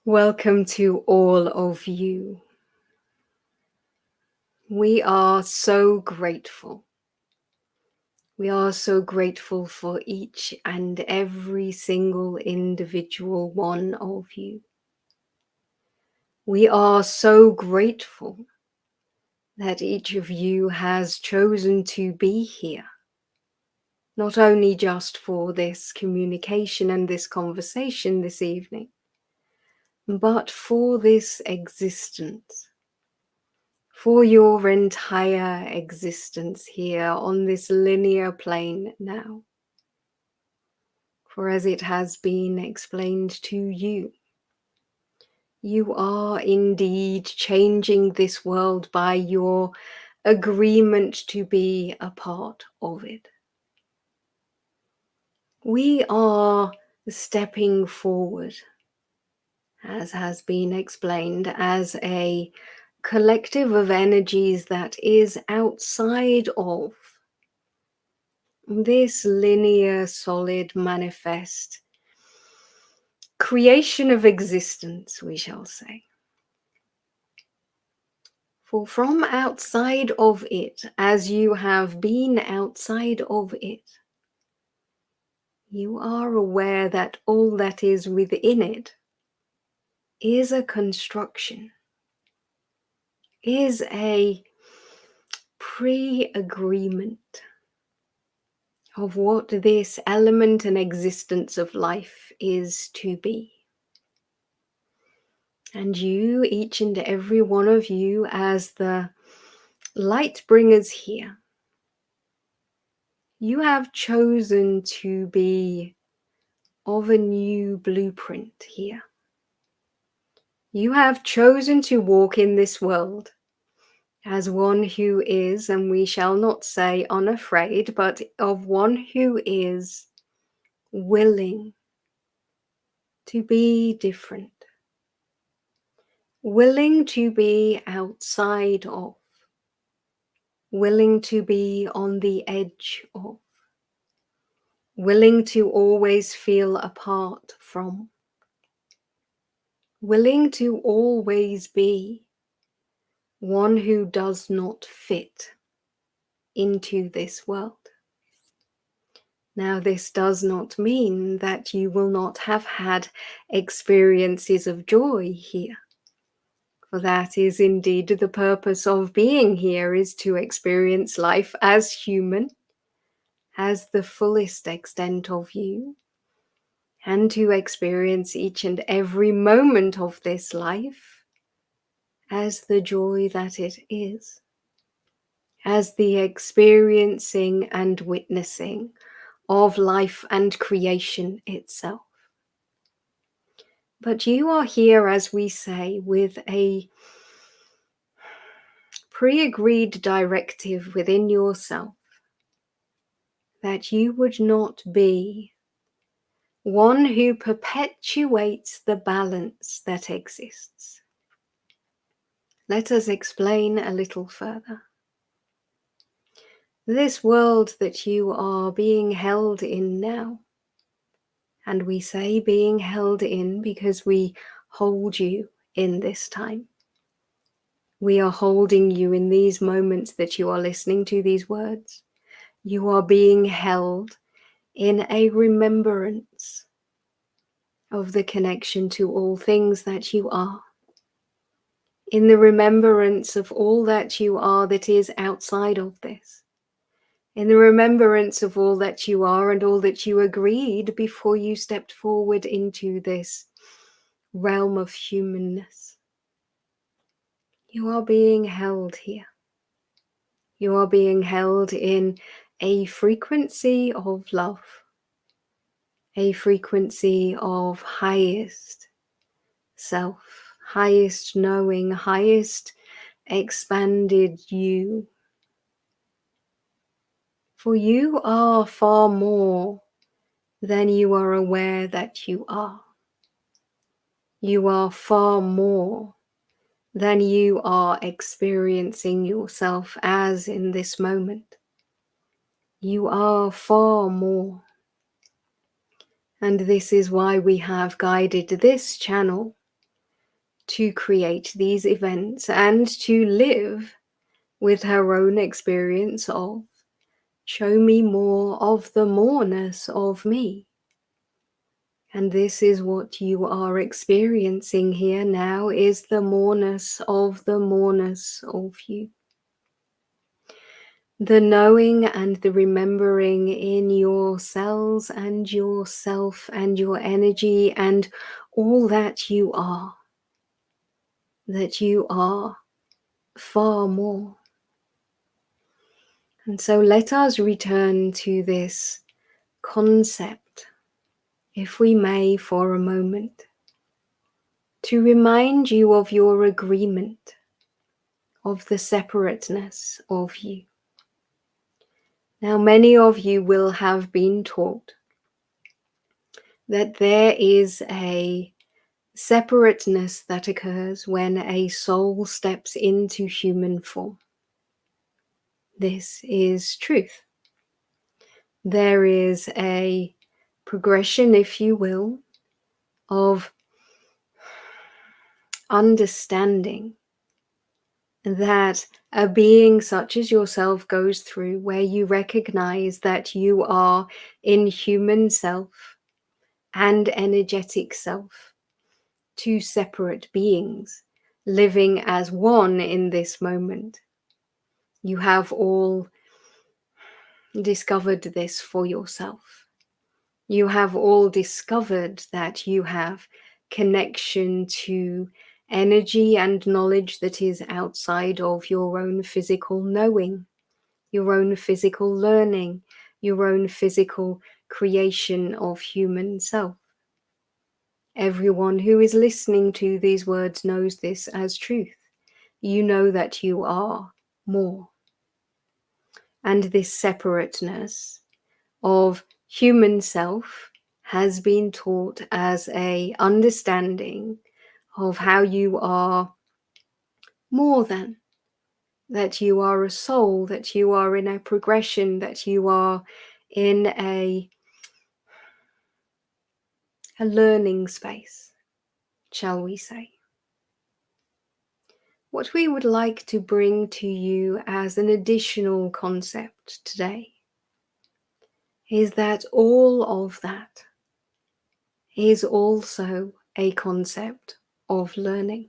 Welcome to all of you. We are so grateful. We are so grateful for each and every single individual one of you. We are so grateful that each of you has chosen to be here, not only just for this communication and this conversation this evening, but for this existence. For your entire existence here on this linear plane now. For as it has been explained to you, you are indeed changing this world by your agreement to be a part of it. We are stepping forward, as has been explained, as a collective of energies that is outside of this linear, solid, manifest creation of existence, we shall say. For from outside of it, as you have been outside of it, you are aware that all that is within it is a construction, is a pre-agreement of what this element and existence of life is to be. And you, each and every one of you, as the light bringers here, you have chosen to be of a new blueprint here. You have chosen to walk in this world as one who is, and we shall not say unafraid, but of one who is willing to be different, willing to be outside of, willing to be on the edge of, willing to always feel apart from, willing to always be one who does not fit into this world. Now, this does not mean that you will not have had experiences of joy here, for that is indeed the purpose of being here, is to experience life as human, as the fullest extent of you, and to experience each and every moment of this life as the joy that it is, as the experiencing and witnessing of life and creation itself. But you are here, as we say, with a pre-agreed directive within yourself that you would not be one who perpetuates the balance that exists. Let us explain a little further. This world that you are being held in now, and we say being held in because we hold you in this time. We are holding you in these moments that you are listening to these words. You are being held in a remembrance of the connection to all things that you are, in the remembrance of all that you are that is outside of this, in the remembrance of all that you are and all that you agreed before you stepped forward into this realm of humanness. You are being held here. You are being held in a frequency of love, a frequency of highest self, highest knowing, highest expanded you. For you are far more than you are aware that you are. You are far more than you are experiencing yourself as in this moment. You are far more. And this is why we have guided this channel to create these events and to live with her own experience of, show me more of the moreness of me. And this is what you are experiencing here now, is the moreness of you. The knowing and the remembering in your cells and yourself and your energy and all that you are far more. And so let us return to this concept, if we may, for a moment, to remind you of your agreement, of the separateness of you. Now, many of you will have been taught that there is a separateness that occurs when a soul steps into human form. This is truth. There is a progression, if you will, of understanding that a being such as yourself goes through, where you recognize that you are in human self and energetic self, two separate beings living as one in this moment. You have all discovered this for yourself. You have all discovered that you have connection to energy and knowledge that is outside of your own physical knowing, your own physical learning, your own physical creation of human self. Everyone who is listening to these words knows this as truth. You know that you are more. And this separateness of human self has been taught as an understanding of how you are more than, that you are a soul, that you are in a progression, that you are in a learning space, shall we say. What we would like to bring to you as an additional concept today is that all of that is also a concept of learning.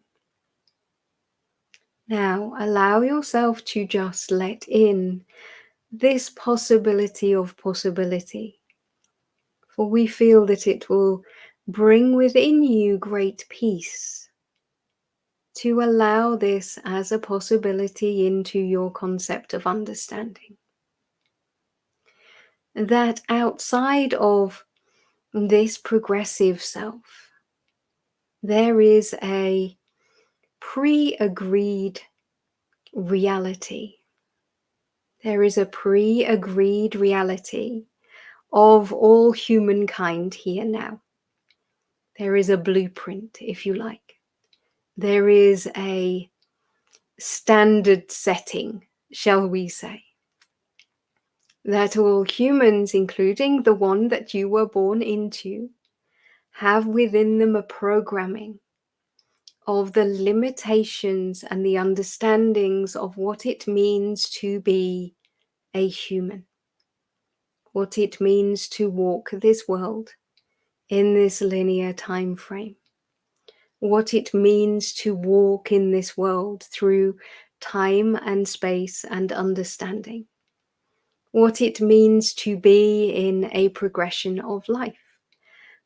Now, allow yourself to just let in this possibility of possibility, for we feel that it will bring within you great peace to allow this as a possibility into your concept of understanding. That outside of this progressive self, there is a pre-agreed reality. There is a pre-agreed reality of all humankind here now. There is a blueprint, if you like. There is a standard setting, shall we say, that all humans, including the one that you were born into, have within them a programming of the limitations and the understandings of what it means to be a human, what it means to walk this world in this linear time frame, what it means to walk in this world through time and space and understanding, what it means to be in a progression of life,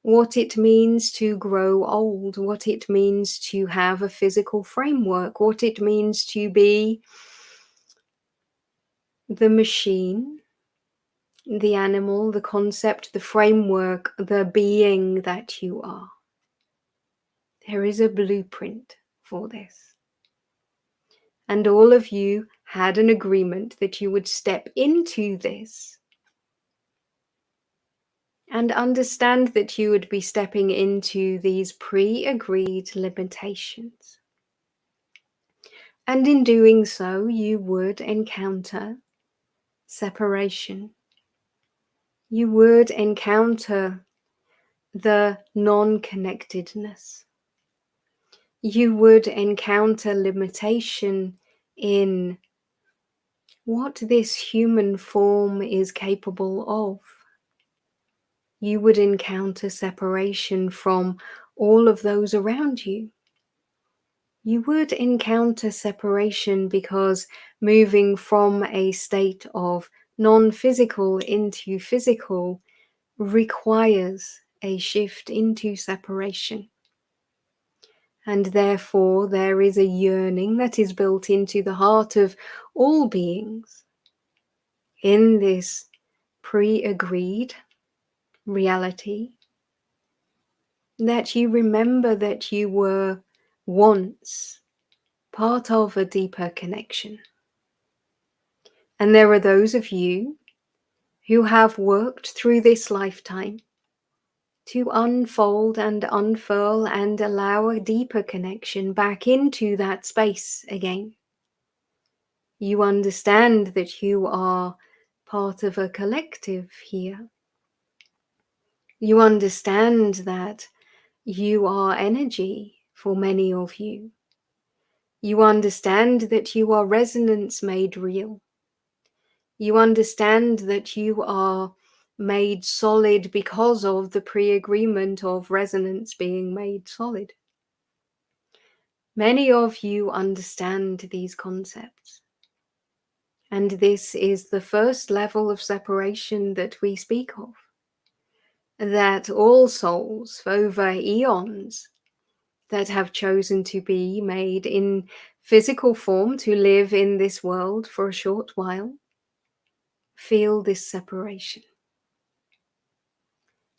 what it means to grow old, what it means to have a physical framework, what it means to be the machine, the animal, the concept, the framework, the being that you are. There is a blueprint for this. And all of you had an agreement that you would step into this and understand that you would be stepping into these pre-agreed limitations. And in doing so, you would encounter separation. You would encounter the non-connectedness. You would encounter limitation in what this human form is capable of. You would encounter separation from all of those around you. You would encounter separation because moving from a state of non-physical into physical requires a shift into separation. And therefore there is a yearning that is built into the heart of all beings in this pre-agreed reality, that you remember that you were once part of a deeper connection. And there are those of you who have worked through this lifetime to unfold and unfurl and allow a deeper connection back into that space again. You understand that you are part of a collective here. You understand that you are energy for many of you. You understand that you are resonance made real. You understand that you are made solid because of the pre-agreement of resonance being made solid. Many of you understand these concepts. And this is the first level of separation that we speak of. That all souls over eons that have chosen to be made in physical form to live in this world for a short while feel this separation.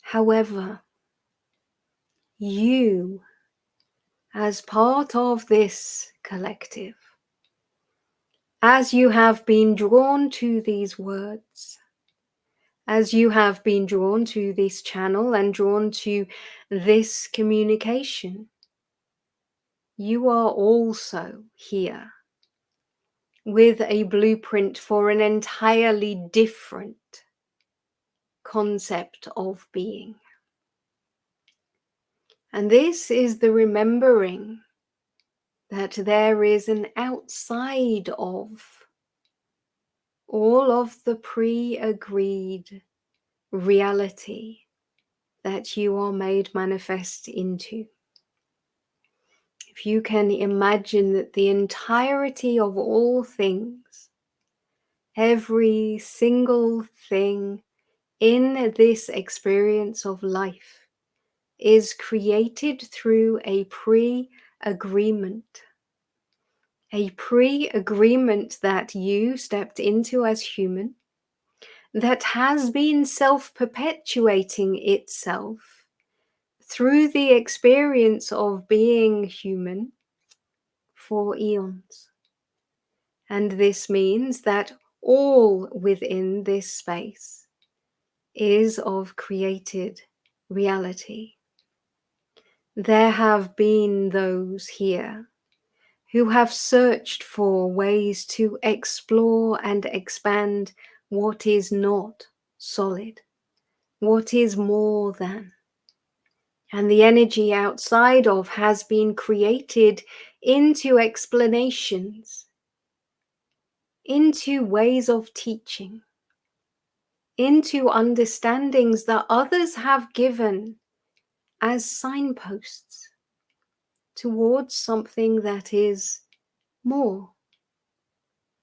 However, you, as part of this collective, as you have been drawn to these words, as you have been drawn to this channel and drawn to this communication, you are also here with a blueprint for an entirely different concept of being. And this is the remembering that there is an outside of all of the pre-agreed reality that you are made manifest into. If you can imagine that the entirety of all things, every single thing in this experience of life is created through a pre-agreement. A pre-agreement that you stepped into as human, that has been self-perpetuating itself through the experience of being human for eons. And this means that all within this space is of created reality. There have been those here who have searched for ways to explore and expand what is not solid, what is more than. And the energy outside of has been created into explanations, into ways of teaching, into understandings that others have given as signposts towards something that is more,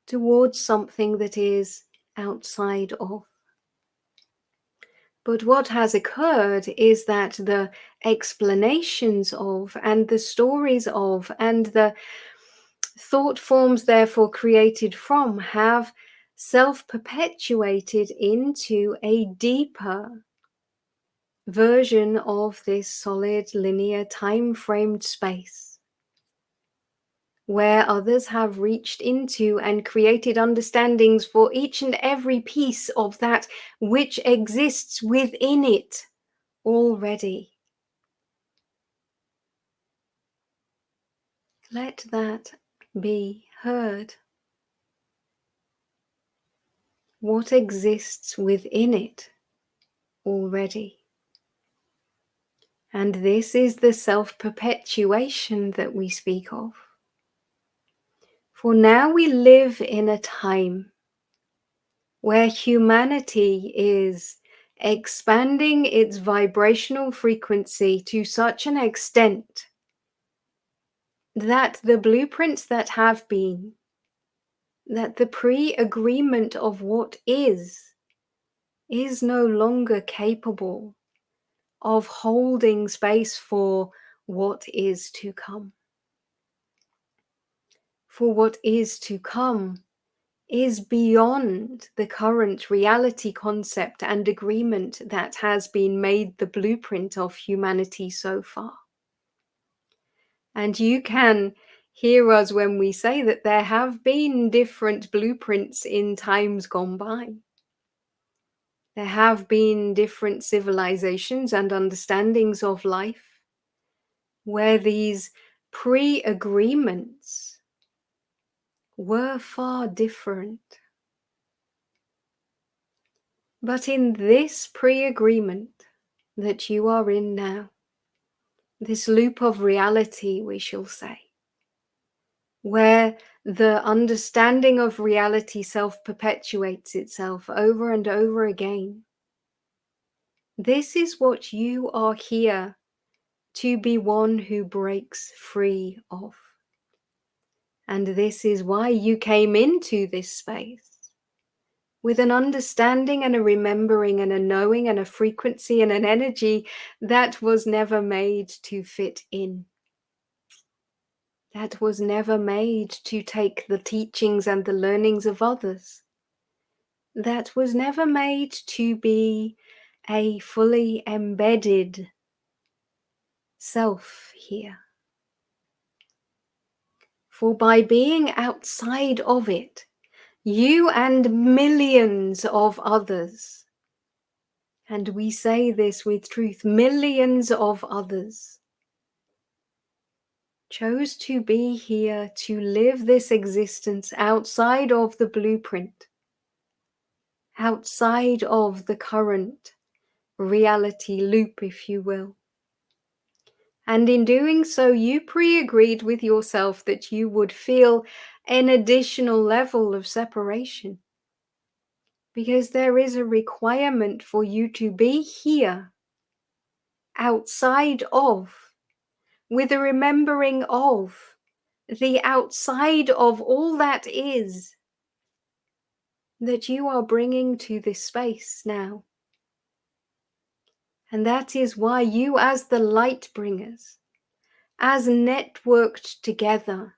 towards something that is outside of. But what has occurred is that the explanations of, and the stories of, and the thought forms therefore created from have self-perpetuated into a deeper version of this solid linear time-framed space, where others have reached into and created understandings for each and every piece of that which exists within it already. Let that be heard. What exists within it already. And this is the self-perpetuation that we speak of. For now we live in a time where humanity is expanding its vibrational frequency to such an extent that the blueprints that have been, that the pre-agreement of what is no longer capable of holding space for what is to come. For what is to come is beyond the current reality concept and agreement that has been made the blueprint of humanity so far. And you can hear us when we say that there have been different blueprints in times gone by. There have been different civilizations and understandings of life where these pre-agreements were far different. But in this pre-agreement that you are in now, this loop of reality, we shall say, where the understanding of reality self-perpetuates itself over and over again, this is what you are here to be one who breaks free of. And this is why you came into this space, with an understanding and a remembering and a knowing and a frequency and an energy that was never made to fit in. That was never made to take the teachings and the learnings of others. That was never made to be a fully embedded self here. For by being outside of it, you and millions of others, and we say this with truth, millions of others, chose to be here to live this existence outside of the blueprint, outside of the current reality loop, if you will. And in doing so, you pre-agreed with yourself that you would feel an additional level of separation, because there is a requirement for you to be here outside of, with a remembering of the outside of all that is, that you are bringing to this space now. And that is why you, as the light bringers, as networked together,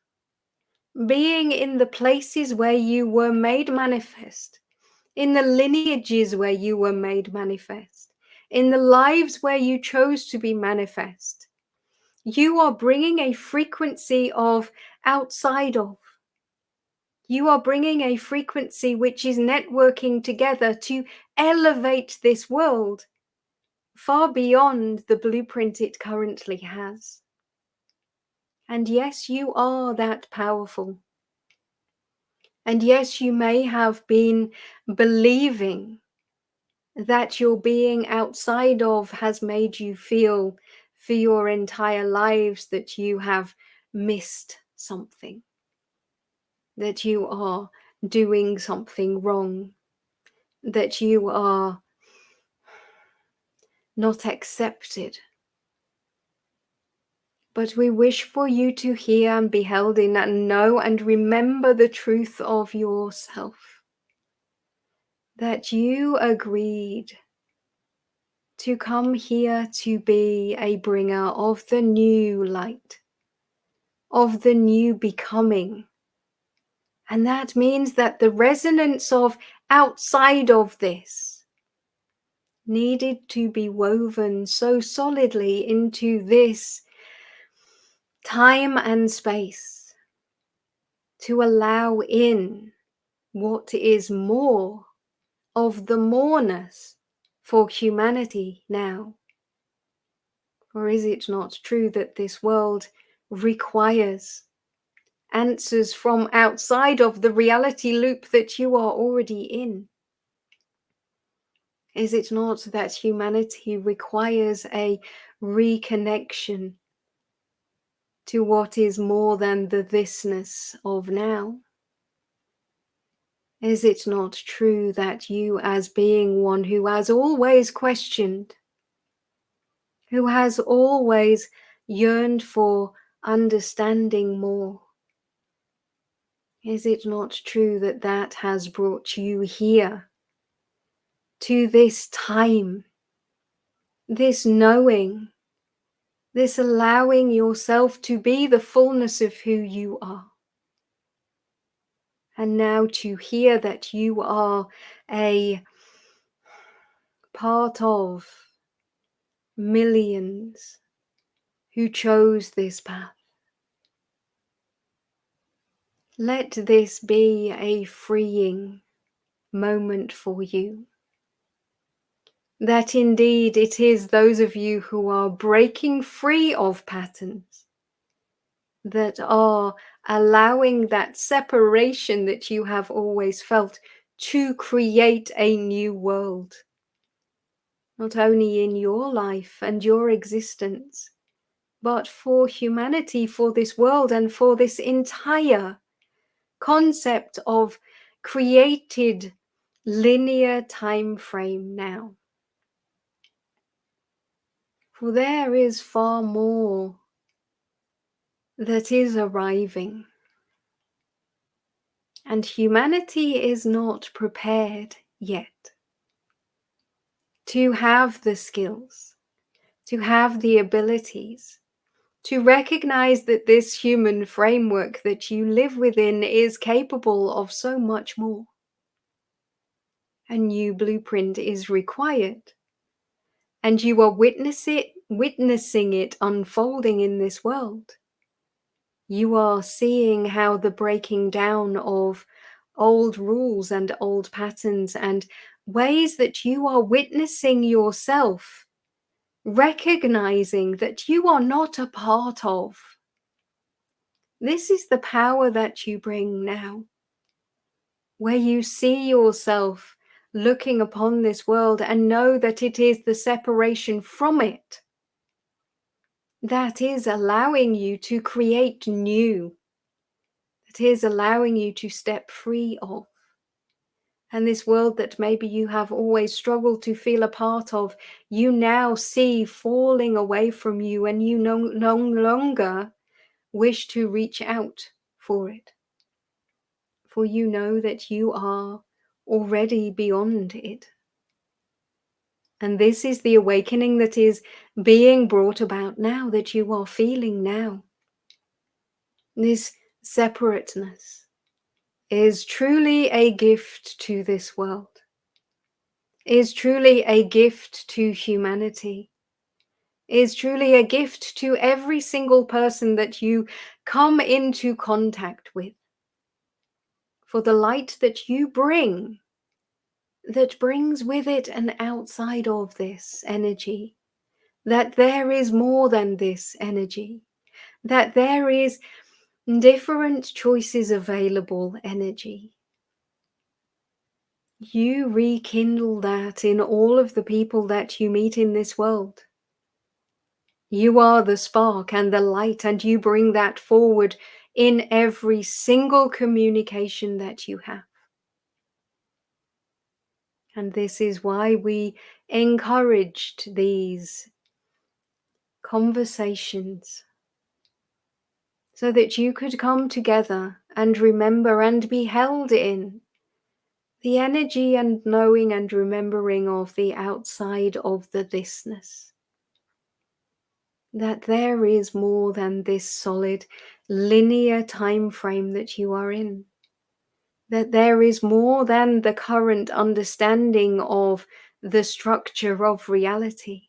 being in the places where you were made manifest, in the lineages where you were made manifest, in the lives where you chose to be manifest, you are bringing a frequency of outside of. You are bringing a frequency which is networking together to elevate this world far beyond the blueprint it currently has. And yes, you are that powerful. And yes, you may have been believing that your being outside of has made you feel for your entire lives that you have missed something, that you are doing something wrong, that you are not accepted. But we wish for you to hear and be held in and know and remember the truth of yourself, that you agreed to come here to be a bringer of the new light, of the new becoming. And that means that the resonance of outside of this needed to be woven so solidly into this time and space to allow in what is more of the moreness for humanity now. Or is it not true that this world requires answers from outside of the reality loop that you are already in? Is it not that humanity requires a reconnection to what is more than the thisness of now? Is it not true that you, as being one who has always questioned, who has always yearned for understanding more, is it not true that that has brought you here to this time, this knowing, this allowing yourself to be the fullness of who you are? And now to hear that you are a part of millions who chose this path. Let this be a freeing moment for you. That indeed it is those of you who are breaking free of patterns, that are allowing that separation that you have always felt to create a new world, not only in your life and your existence, but for humanity, for this world, and for this entire concept of created linear time frame now. For there is far more that is arriving, and humanity is not prepared yet to have the skills, to have the abilities, to recognize that this human framework that you live within is capable of so much more. A new blueprint is required, and you are witnessing it unfolding in this world. You are seeing how the breaking down of old rules and old patterns and ways that you are witnessing yourself, recognizing that you are not a part of. This is the power that you bring now, where you see yourself looking upon this world and know that it is the separation from it that is allowing you to create new, that is allowing you to step free of. And this world that maybe you have always struggled to feel a part of, you now see falling away from you, and you no longer wish to reach out for it. For you know that you are already beyond it. And this is the awakening that is being brought about now, that you are feeling now. This separateness is truly a gift to this world, is truly a gift to humanity, is truly a gift to every single person that you come into contact with. For the light that you bring, that brings with it an outside of this energy, that there is more than this energy, that there is different choices available energy. You rekindle that in all of the people that you meet in this world. You are the spark and the light, and you bring that forward in every single communication that you have. And this is why we encouraged these conversations, so that you could come together and remember and be held in the energy and knowing and remembering of the outside of the thisness. That there is more than this solid linear time frame that you are in. That there is more than the current understanding of the structure of reality.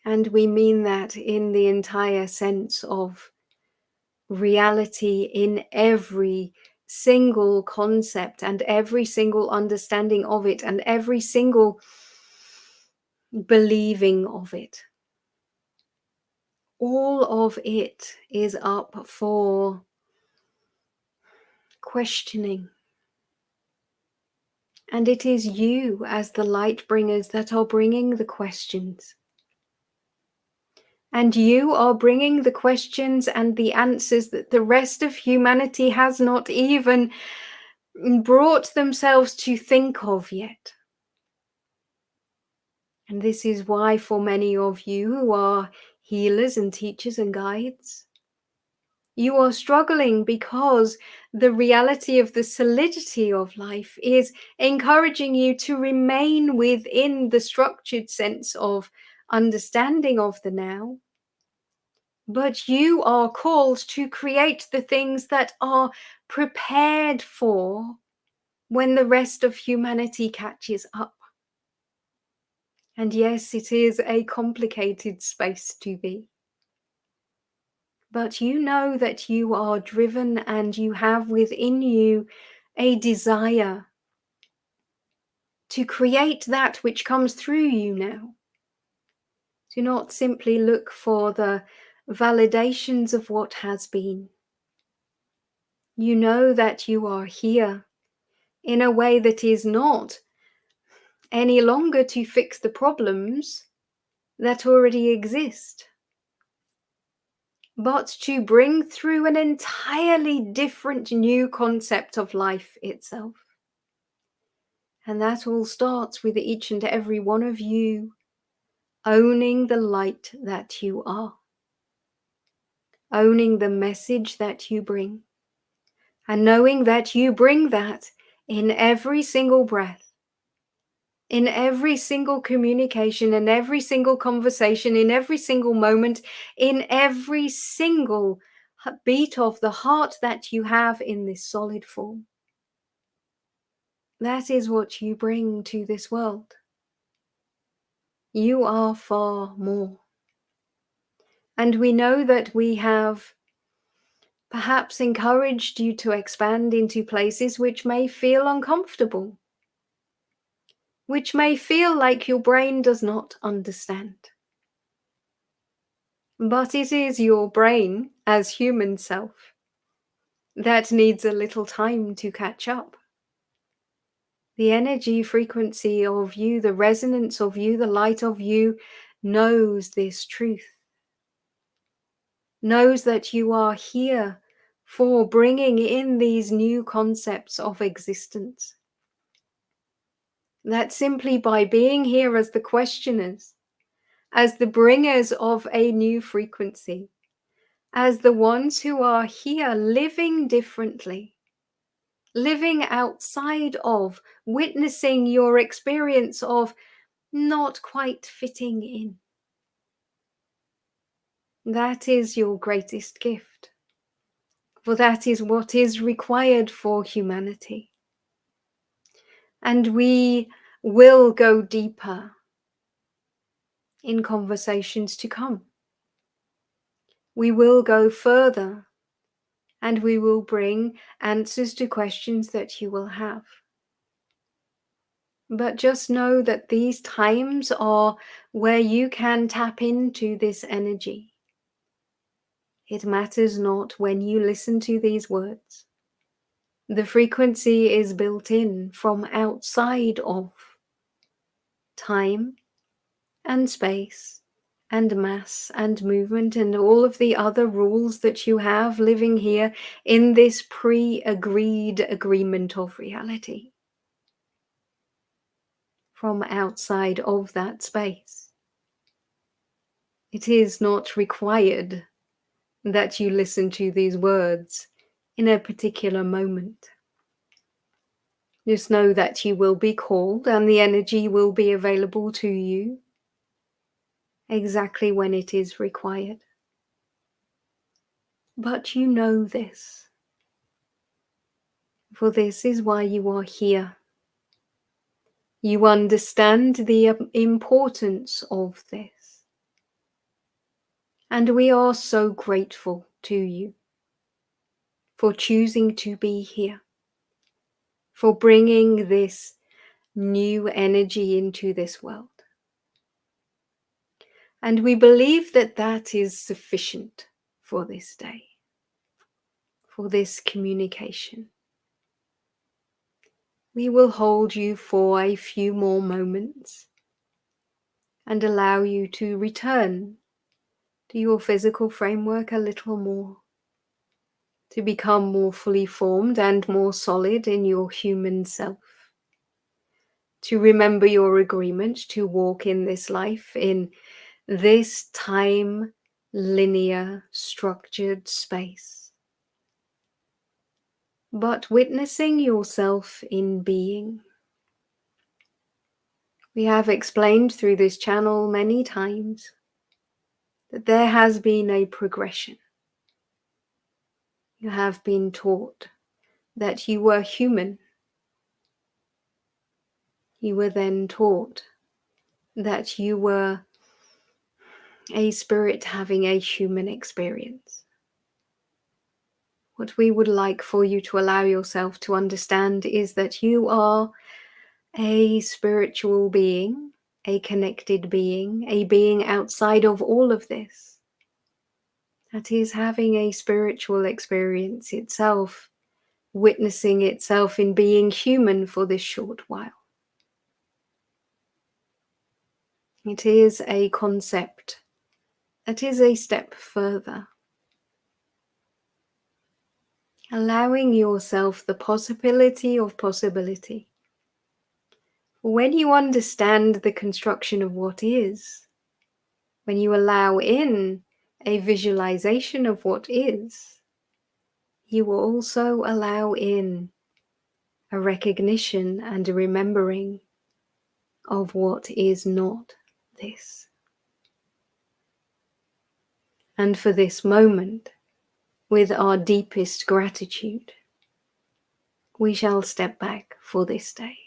And we mean that in the entire sense of reality, in every single concept and every single understanding of it and every single believing of it. All of it is up for questioning And it is you as the light bringers that are bringing the questions. And you are bringing the questions and the answers that the rest of humanity has not even brought themselves to think of yet. And this is why for many of you who are healers and teachers and guides, you are struggling because the reality of the solidity of life is encouraging you to remain within the structured sense of understanding of the now. But you are called to create the things that are prepared for when the rest of humanity catches up. And yes, it is a complicated space to be. But you know that you are driven and you have within you a desire to create that which comes through you now. Do not simply look for the validations of what has been. You know that you are here in a way that is not any longer to fix the problems that already exist, but to bring through an entirely different new concept of life itself. And that all starts with each and every one of you owning the light that you are, owning the message that you bring, and knowing that you bring that in every single breath, in every single communication, in every single conversation, in every single moment, in every single beat of the heart that you have in this solid form. That is what you bring to this world. You are far more. And we know that we have perhaps encouraged you to expand into places which may feel uncomfortable, which may feel like your brain does not understand. But it is your brain, as human self, that needs a little time to catch up. The energy frequency of you, the resonance of you, the light of you knows this truth, knows that you are here for bringing in these new concepts of existence. That simply by being here as the questioners, as the bringers of a new frequency, as the ones who are here living differently, living outside of, witnessing your experience of not quite fitting in. That is your greatest gift, for that is what is required for humanity. And we will go deeper in conversations to come. We will go further and we will bring answers to questions that you will have. But just know that these times are where you can tap into this energy. It matters not when you listen to these words. The frequency is built in from outside of time and space and mass and movement and all of the other rules that you have living here in this pre-agreed agreement of reality. From outside of that space. It is not required that you listen to these words in a particular moment. Just know that you will be called and the energy will be available to you exactly when it is required. But you know this, for this is why you are here. You understand the importance of this. And we are so grateful to you for choosing to be here, for bringing this new energy into this world. And we believe that that is sufficient for this day, for this communication. we will hold you for a few more moments and allow you to return to your physical framework a little more, to become more fully formed and more solid in your human self, to remember your agreement to walk in this life in this time, linear, structured space, but witnessing yourself in being. We have explained through this channel many times that there has been a progression. You have been taught that you were human. You were then taught that you were a spirit having a human experience. What we would like for you to allow yourself to understand is that you are a spiritual being, a connected being, a being outside of all of this, that is having a spiritual experience itself, witnessing itself in being human for this short while. It is a concept that is a step further. Allowing yourself the possibility of possibility. When you understand the construction of what is, when you allow in a visualization of what is, you will also allow in a recognition and a remembering of what is not this. And for this moment, with our deepest gratitude, we shall step back for this day.